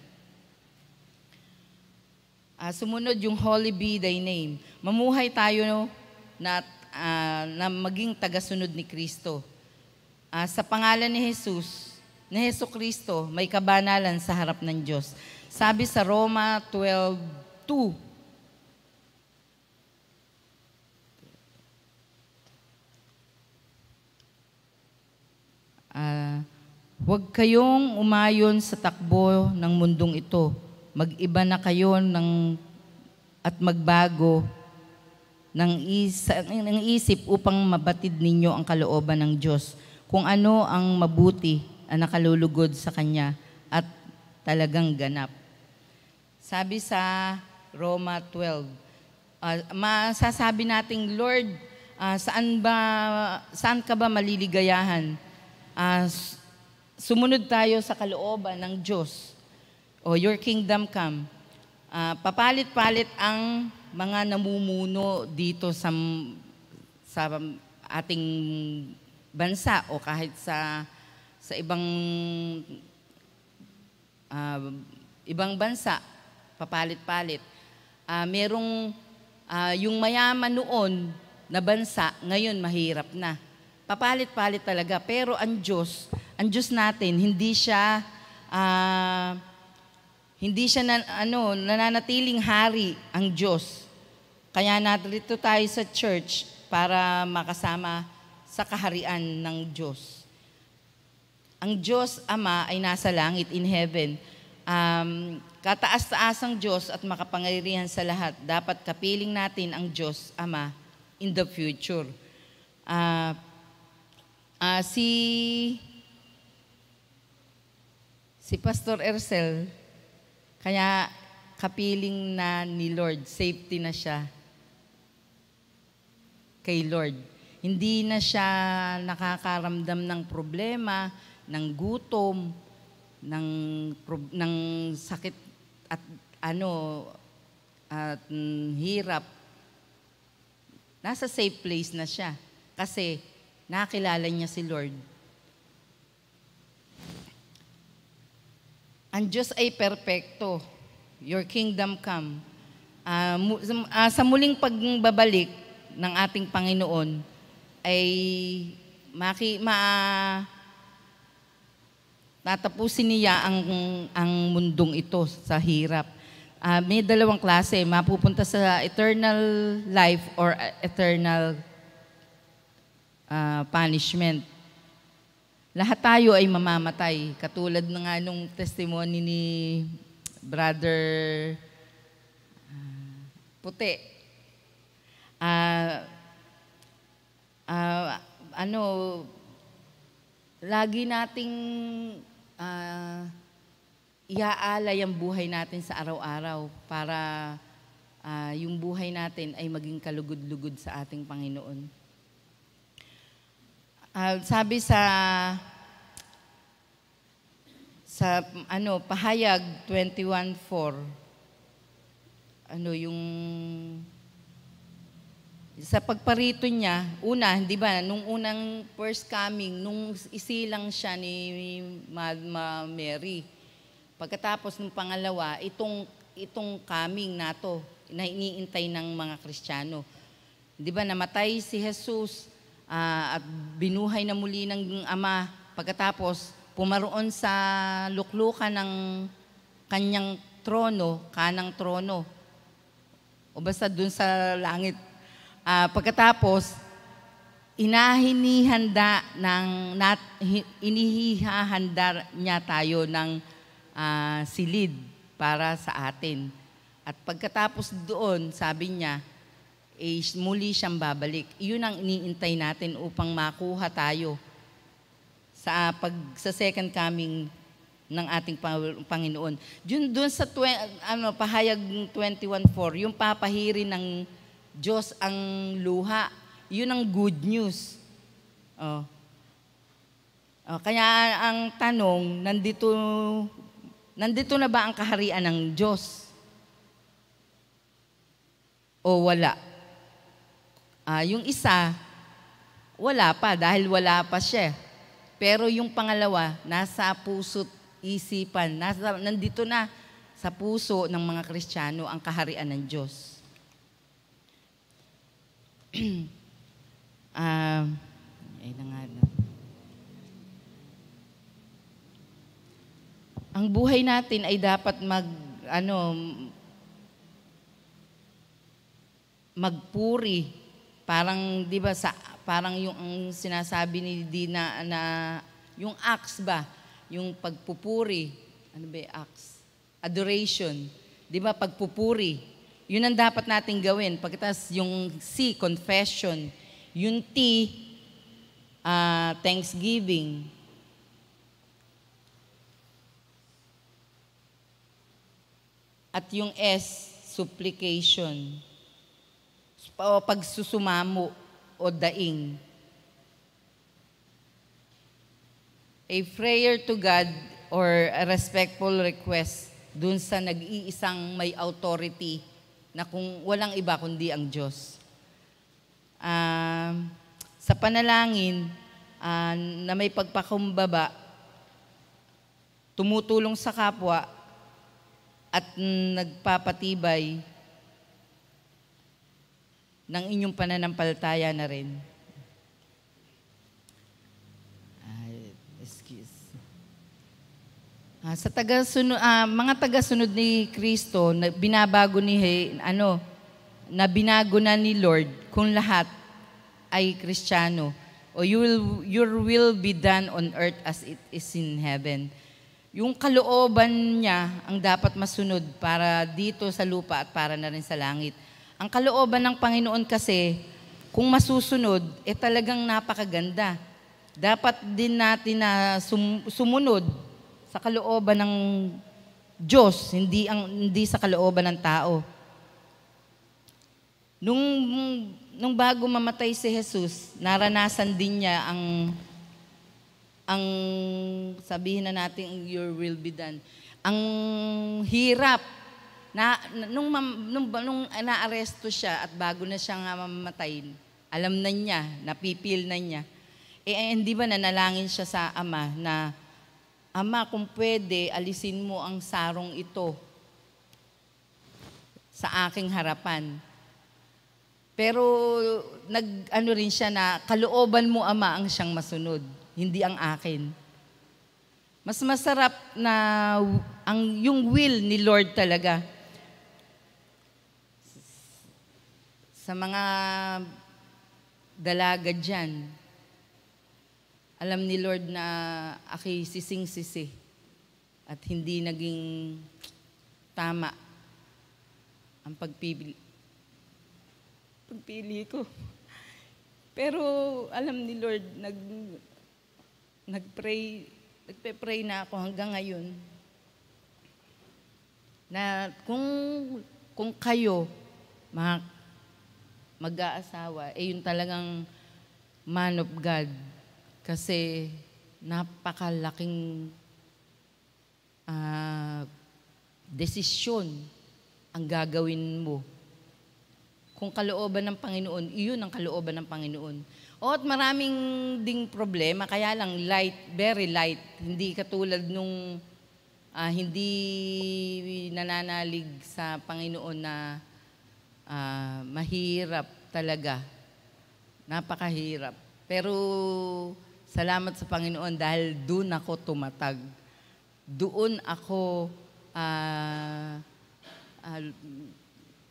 Sumunod yung Holy be thy name. Mamuhay tayo na maging tagasunod ni Kristo. Sa pangalan ni Jesus, ni Hesus Kristo, may kabanalan sa harap ng Diyos. Sabi sa Roma 12:2, huwag kayong umayon sa takbo ng mundong ito. Mag-iba na kayo at magbago ng isip upang mabatid ninyo ang kalooban ng Diyos. Kung ano ang mabuti ang nakalulugod sa Kanya at talagang ganap. Sabi sa Roma 12, masasabi nating, Lord, saan ka ba maliligayahan? Sumunod tayo sa kalooban ng Diyos. Your kingdom come. Papalit-palit ang mga namumuno dito sa ating bansa o kahit sa ibang bansa, papalit-palit. Merong yung mayaman noon na bansa, ngayon mahirap na. Papalit-palit talaga. Pero ang Diyos natin, hindi siya nananatiling hari ang Diyos. Kaya narito tayo sa church para makasama sa kaharian ng Diyos. Ang Diyos Ama ay nasa langit, in heaven. Kataas-taasang Diyos at makapangyarihan sa lahat. Dapat kapiling natin ang Diyos Ama in the future. Si Pastor Ercel, kaya kapiling na ni Lord, safety na siya kay Lord. Hindi na siya nakakaramdam ng problema, ng gutom, ng sakit at hirap. Nasa safe place na siya kasi nakilala niya si Lord. Ang Diyos ay perpekto. Your kingdom come. Sa muling pagbabalik ng ating Panginoon ay tatapusin niya ang mundong ito sa hirap. May dalawang klase, mapupunta sa eternal life or eternal punishment. Lahat tayo ay mamamatay. Katulad na nga nung testimony ni Brother Puti. Lagi nating iaalay ang buhay natin sa araw-araw para yung buhay natin ay maging kalugod-lugod sa ating Panginoon. Sabi sa Pahayag 21:4, yung sa pagparito niya, di ba, nung unang first coming, nung isilang siya ni Mary. Pagkatapos ng pangalawa, itong coming nato, na iniintay ng mga Kristiyano. Di ba, namatay si Jesus at binuhay na muli ng Ama. Pagkatapos, pumaroon sa luklukan ng kanyang trono, kanang trono. O basta dun sa langit. Pagkatapos, inihahanda niya tayo ng silid para sa atin. At pagkatapos doon, sabi niya, muli siyang babalik. Iyon ang iniintay natin upang makuha tayo sa second coming ng ating Panginoon. Doon sa Pahayag 21:4, yung papahirin ng Diyos ang luha. Yun ang good news. Kaya ang tanong, nandito na ba ang kaharian ng Diyos? O wala? Yung isa, wala pa dahil wala pa siya. Pero yung pangalawa, nasa puso't isipan, nandito na sa puso ng mga Kristiyano ang kaharian ng Diyos. Ang buhay natin ay dapat magpuri. Parang, di ba, parang yung sinasabi ni Dina na yung acts ba? Yung pagpupuri. Ano ba yung acts? Adoration. Di ba, pagpupuri. Yun ang dapat nating gawin. Pagkatapos yung C, confession. Yung T, thanksgiving. At yung S, supplication. O pagsusumamo o daing. A prayer to God or a respectful request dun sa nag-iisang may authority na kung walang iba kundi ang Diyos. Sa panalangin na may pagpakumbaba, tumutulong sa kapwa at nagpapatibay ng inyong pananampalataya na rin. Sa mga tagasunod ni Kristo, binabago na binago na ni Lord kung lahat ay Kristiyano. O your will be done on earth as it is in heaven. Yung kalooban niya ang dapat masunod para dito sa lupa at para na rin sa langit. Ang kalooban ng Panginoon kasi, kung masusunod, talagang napakaganda. Dapat din natin na sumunod sa kalooban ng Diyos, hindi sa kalooban ng tao. Nung bago mamatay si Jesus, naranasan din niya ang sabihin na natin, your will be done. Ang hirap. Nung naaresto siya at bago na siya nga mamamatay, alam na niya, napipil na niya. Hindi ba nanalangin siya sa Ama na, Ama, kung pwede, alisin mo ang sarong ito sa aking harapan. Pero nag-ano rin siya na kalooban mo, Ama, ang siyang masunod, hindi ang akin. Mas masarap na yung will ni Lord talaga. Sa mga dalaga dyan, alam ni Lord na ako'y sising-sisi at hindi naging tama ang pagpili ko. Pero alam ni Lord, nagpe-pray na ako hanggang ngayon na kung kayo, mga mag-aasawa, yun talagang man of God. Kasi napakalaking desisyon ang gagawin mo. Kung kalooban ng Panginoon, iyon ang kalooban ng Panginoon. At maraming ding problema, kaya lang light, very light. Hindi katulad nung hindi nananalig sa Panginoon na mahirap talaga. Napakahirap. Pero salamat sa Panginoon dahil doon ako tumatag. Doon ako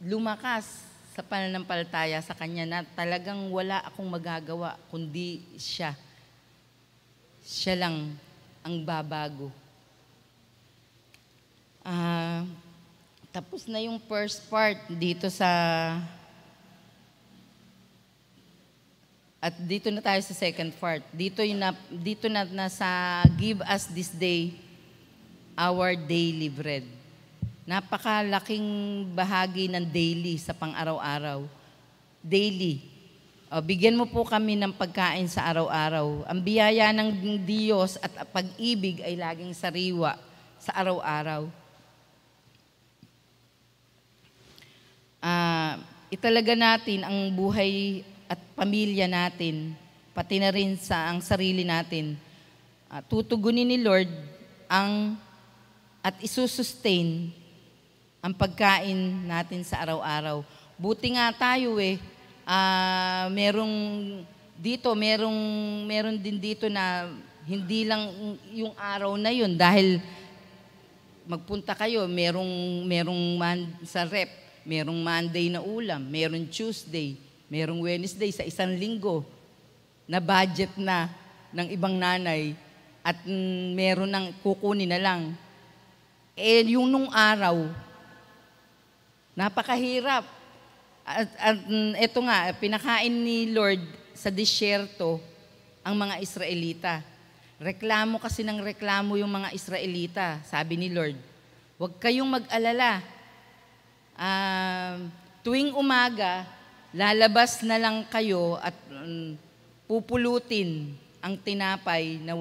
lumakas sa pananampalataya sa Kanya na talagang wala akong magagawa kundi siya. Siya lang ang babago. Tapos na yung first part dito at dito na tayo sa second part. Dito na sa give us this day our daily bread. Napakalaking bahagi ng daily sa pang-araw-araw. Daily. Bigyan mo po kami ng pagkain sa araw-araw. Ang biyaya ng Diyos at pag-ibig ay laging sariwa sa araw-araw. Italaga natin ang buhay at pamilya natin, pati na rin ang sarili natin. Tutugunin ni Lord at isusustain ang pagkain natin sa araw-araw. Buti nga tayo meron din dito na hindi lang yung araw na yun dahil magpunta kayo, merong sa rep, merong Monday na ulam, merong Tuesday, merong Wednesday sa isang linggo na budget na ng ibang nanay at meron ng kukunin na lang. Yung nung araw, napakahirap. At ito nga, pinakain ni Lord sa disyerto ang mga Israelita. Reklamo kasi ng reklamo yung mga Israelita. Sabi ni Lord, huwag kayong mag-alala. Tuwing umaga, lalabas na lang kayo at pupulutin ang tinapay na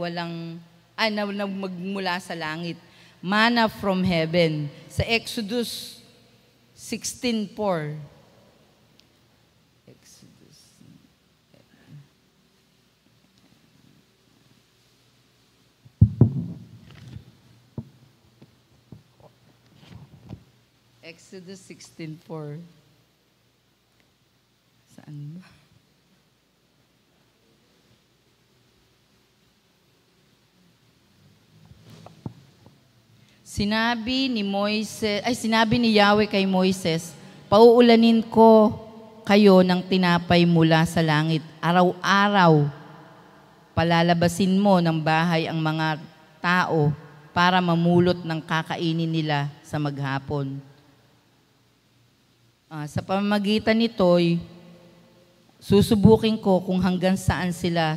magmula sa langit. Manna from heaven. Sa Exodus 16:4. Exodus 16:4. Saan ba? Sinabi ni Yahweh kay Moises, pauulanin ko kayo ng tinapay mula sa langit. Araw-araw, palalabasin mo ng bahay ang mga tao para mamulot ng kakainin nila sa maghapon. Sa pamamagitan nito'y susubukin ko kung hanggang saan sila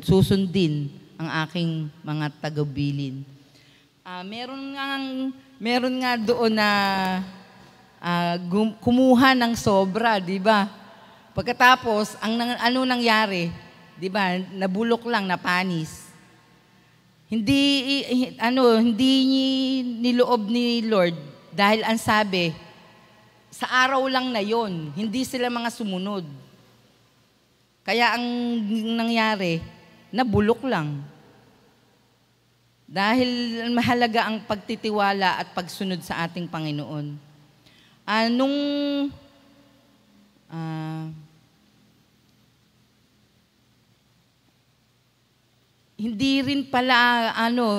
susundin ang aking mga tagabilin. Meron nga doon na kumuha ng sobra, di ba? Pagkatapos, ano nangyari? Di ba? Nabulok lang, napanis. Hindi niloob ni Lord dahil ang sabi, sa araw lang na yon, hindi sila mga sumunod. Kaya ang nangyari, nabulok lang. Dahil mahalaga ang pagtitiwala at pagsunod sa ating Panginoon. Nung ah, hindi rin pala,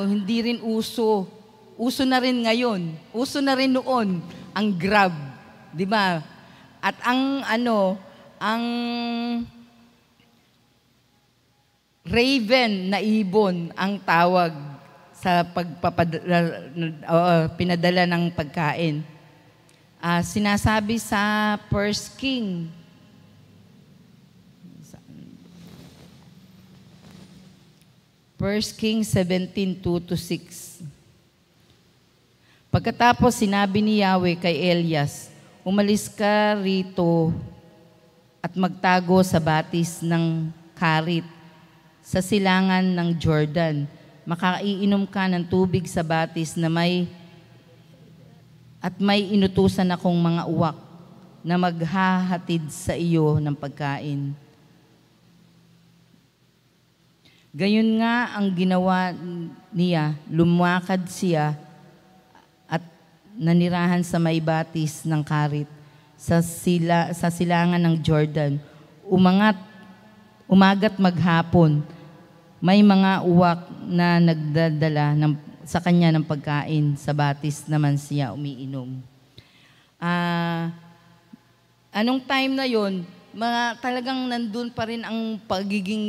hindi rin uso. Uso na rin ngayon. Uso na rin noon ang Grab. Di ba? At ang raven na ibon ang tawag sa pinadala ng pagkain. Sinasabi sa 1 King, First King 17:2-6. Pagkatapos sinabi ni Yahweh kay Elias, umalis ka rito at magtago sa batis ng Karit sa silangan ng Jordan. Makaiinom ka ng tubig sa batis na may inutusan akong mga uwak na maghahatid sa iyo ng pagkain. Gayon nga ang ginawa niya, lumakad siya at nanirahan sa may batis ng Karit sa silangan ng Jordan. Umagat maghapon, may mga uwak na nagdadala sa kanya ng pagkain, sa batis naman siya umiinom. Anong time na yon? Talagang nandun pa rin ang pagiging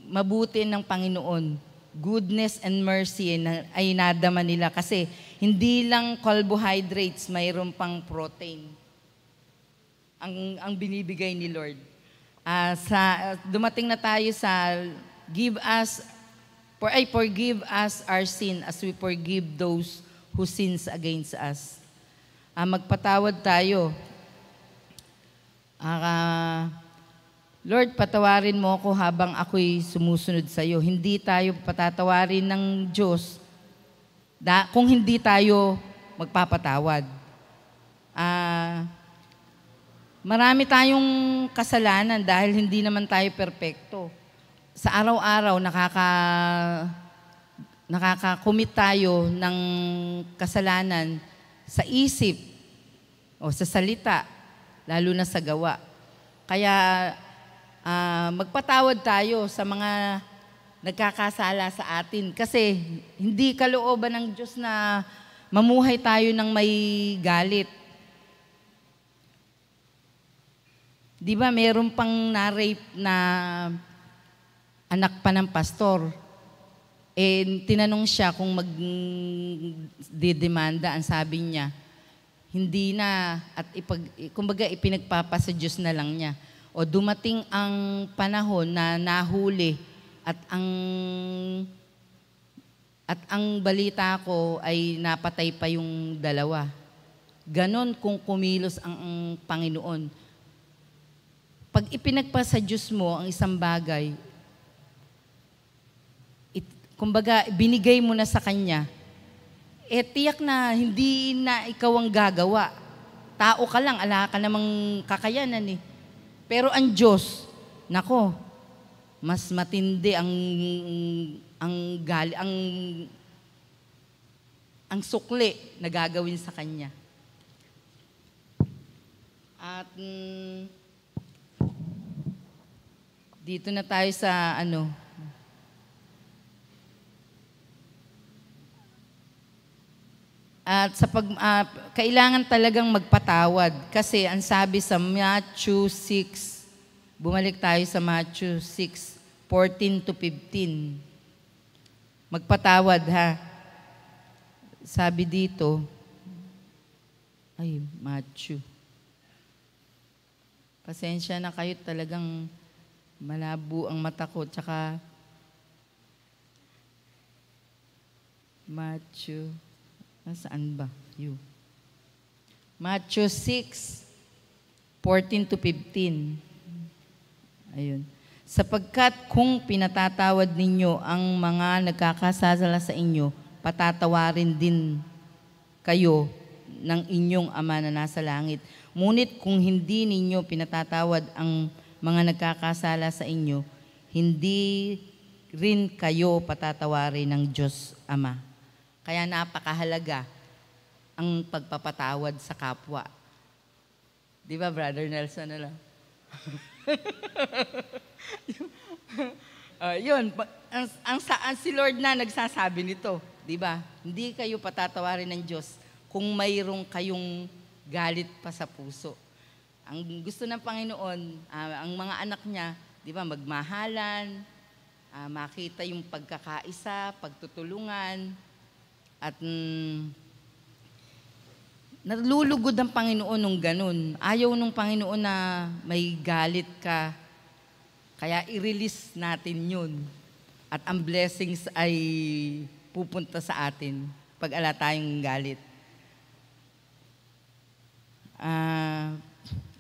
mabuti ng Panginoon. Goodness and mercy ay nadama nila kasi hindi lang carbohydrates, mayroon pang protein ang binibigay ni Lord. Dumating na tayo sa forgive us our sin as we forgive those who sins against us. Magpatawad tayo. Lord, patawarin mo ako habang ako'y sumusunod sa iyo. Hindi tayo patatawarin ng Diyos kung hindi tayo magpapatawad. Marami tayong kasalanan dahil hindi naman tayo perpekto. Sa araw-araw, nakaka-commit tayo ng kasalanan sa isip o sa salita, lalo na sa gawa. Kaya magpatawad tayo sa mga nagkakasala sa atin kasi hindi kalooban ng Diyos na mamuhay tayo ng may galit. Di ba meron pang na-rape na anak pa ng pastor? Tinanong siya kung magdidemanda, ang sabi niya, hindi na, at kumbaga ipinagpapasa Diyos na lang niya. O dumating ang panahon na nahuli at ang balita ko ay napatay pa yung dalawa. Ganon kung kumilos ang Panginoon. Pag ipinagpasa Diyos mo ang isang bagay, kumbaga binigay mo na sa Kanya, tiyak na hindi na ikaw ang gagawa. Tao ka lang, ala ka namang kakayanan eh. Pero ang Diyos, nako, mas matindi ang sukli na gagawin sa Kanya. At dito na tayo sa At kailangan talagang magpatawad kasi ang sabi sa Matthew 6, bumalik tayo sa Matthew 6:14-15. Magpatawad ha. Sabi dito, Matthew. Pasensya na kayo, talagang malabo ang mata ko. Tsaka Matthew. Nasaan ba? Matthew 6:14-15. Ayun. Sapagkat kung pinatatawad ninyo ang mga nagkakasala sa inyo, patatawarin din kayo ng inyong Ama na nasa langit. Ngunit kung hindi ninyo pinatatawad ang mga nagkakasala sa inyo, hindi rin kayo patatawarin ng Diyos Ama. Kaya napakahalaga ang pagpapatawad sa kapwa. Di ba, Brother Nelson na lang? Yun, ang si Lord na nagsasabi nito, di ba? Hindi kayo patatawarin ng Diyos kung mayroong kayong galit pa sa puso. Ang gusto ng Panginoon, ang mga anak niya, di ba, magmahalan, makita yung pagkakaisa, pagtutulungan, at nalulugod ang Panginoon nung ganun. Ayaw nung Panginoon na may galit ka, kaya i-release natin yun. At ang blessings ay pupunta sa atin pag ala tayong galit.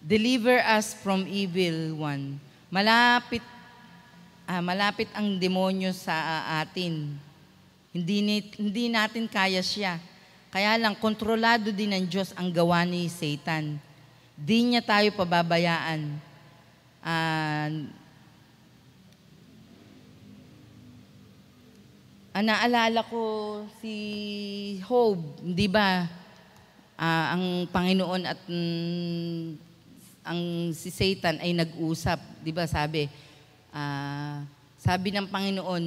Deliver us from evil one. Malapit ang demonyo sa atin. Hindi natin kaya siya. Kaya lang, kontrolado din ng Diyos ang gawa ni Satan. Di niya tayo pababayaan. Naalala ko si Job, di ba? Ang Panginoon at si Satan ay nag-usap. Di ba sabi ng Panginoon,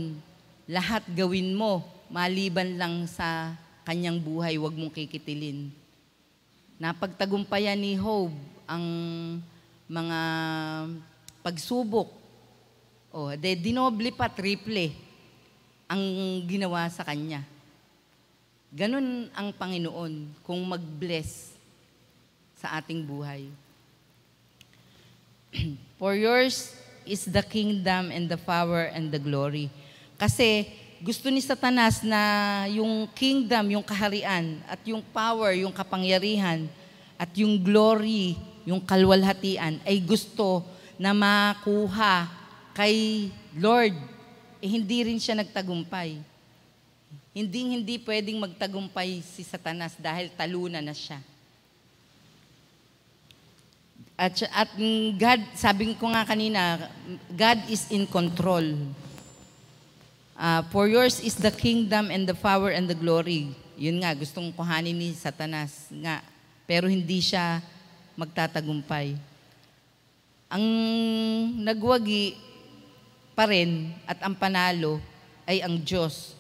lahat gawin mo, maliban lang sa kanyang buhay, huwag mong kikitilin. Napagtagumpayan ni Job ang mga pagsubok. Dinoble pa, triple ang ginawa sa kanya. Ganun ang Panginoon kung mag-bless sa ating buhay. For yours is the kingdom and the power and the glory. Kasi gusto ni Satanas na yung kingdom, yung kaharian, at yung power, yung kapangyarihan, at yung glory, yung kalwalhatian, ay gusto na makuha kay Lord. Hindi rin siya nagtagumpay. Hindi pwedeng magtagumpay si Satanas dahil talunan na siya. At God, sabi ko nga kanina, God is in control. For yours is the kingdom and the power and the glory. Yun nga, gustong kuhanin ni Satanas nga. Pero hindi siya magtatagumpay. Ang nagwagi pa rin at ang panalo ay ang Diyos.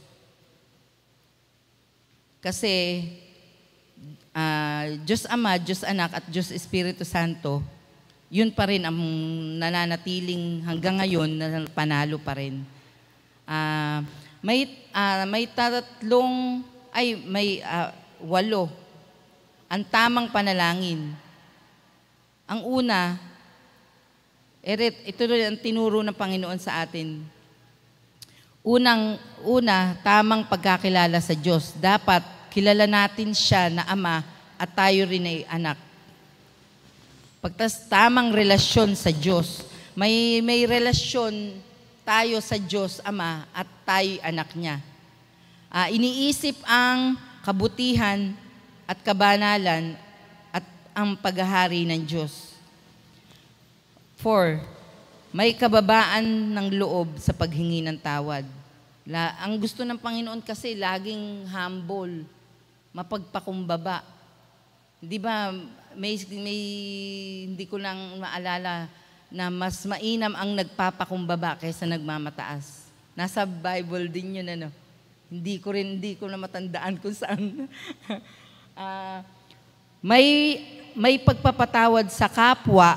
Kasi Diyos Ama, Diyos Anak at Diyos Espiritu Santo, yun pa rin ang nananatiling hanggang ngayon na panalo pa rin. May 8 ang tamang panalangin. Ang una, ito rin ang tinuro ng Panginoon sa atin. Una, tamang pagkakilala sa Diyos. Dapat kilala natin siya na Ama at tayo rin ay anak. Tamang relasyon sa Diyos. May relasyon tayo sa Diyos Ama at tayo anak niya. Iniisip ang kabutihan at kabanalan at ang paghahari ng Diyos. 4, may kababaan ng loob sa paghingi ng tawad. Ang gusto ng Panginoon kasi laging humble, mapagpakumbaba. Di ba, may hindi ko lang maalala na mas mainam ang nagpapakumbaba kaysa nagmamataas. Nasa Bible din yun, ano. Hindi ko na matandaan kung saan. May pagpapatawad sa kapwa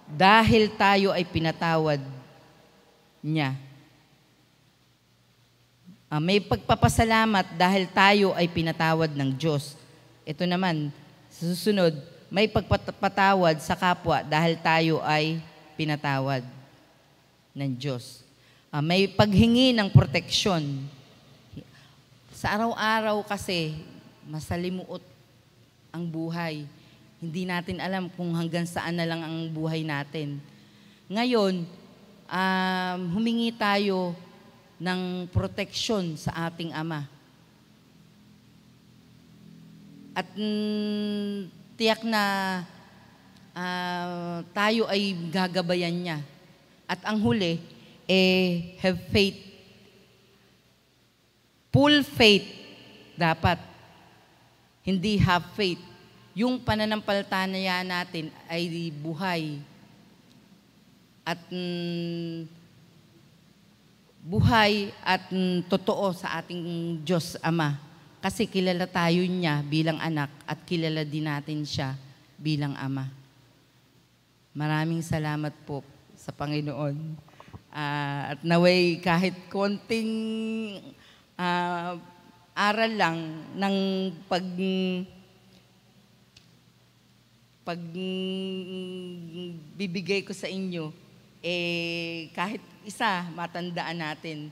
dahil tayo ay pinatawad niya. May pagpapasalamat dahil tayo ay pinatawad ng Diyos. Ito naman, susunod, may pagpapatawad sa kapwa dahil tayo ay pinatawad ng Diyos. May paghingi ng proteksyon. Sa araw-araw kasi, masalimuot ang buhay. Hindi natin alam kung hanggang saan na lang ang buhay natin. Ngayon, humingi tayo ng proteksyon sa ating Ama. At tiyak na tayo ay gagabayan niya. At ang huli, have faith. Full faith dapat. Hindi half faith. yung pananampalataya natin ay buhay. At totoo sa ating Diyos Ama. Kasi kilala tayo niya bilang anak at kilala din natin siya bilang Ama. Maraming salamat po sa Panginoon. At naway kahit konting aral lang ng pagbibigay ko sa inyo, kahit isa matandaan natin.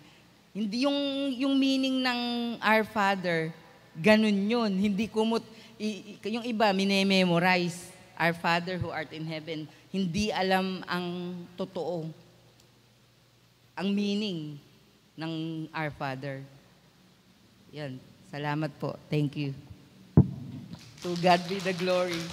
Hindi yung meaning ng Our Father, ganun yun. Hindi yung iba minememorize, Our Father who art in heaven. Hindi alam ang totoo, ang meaning ng Our Father. Yan. Salamat po. Thank you. To God be the glory.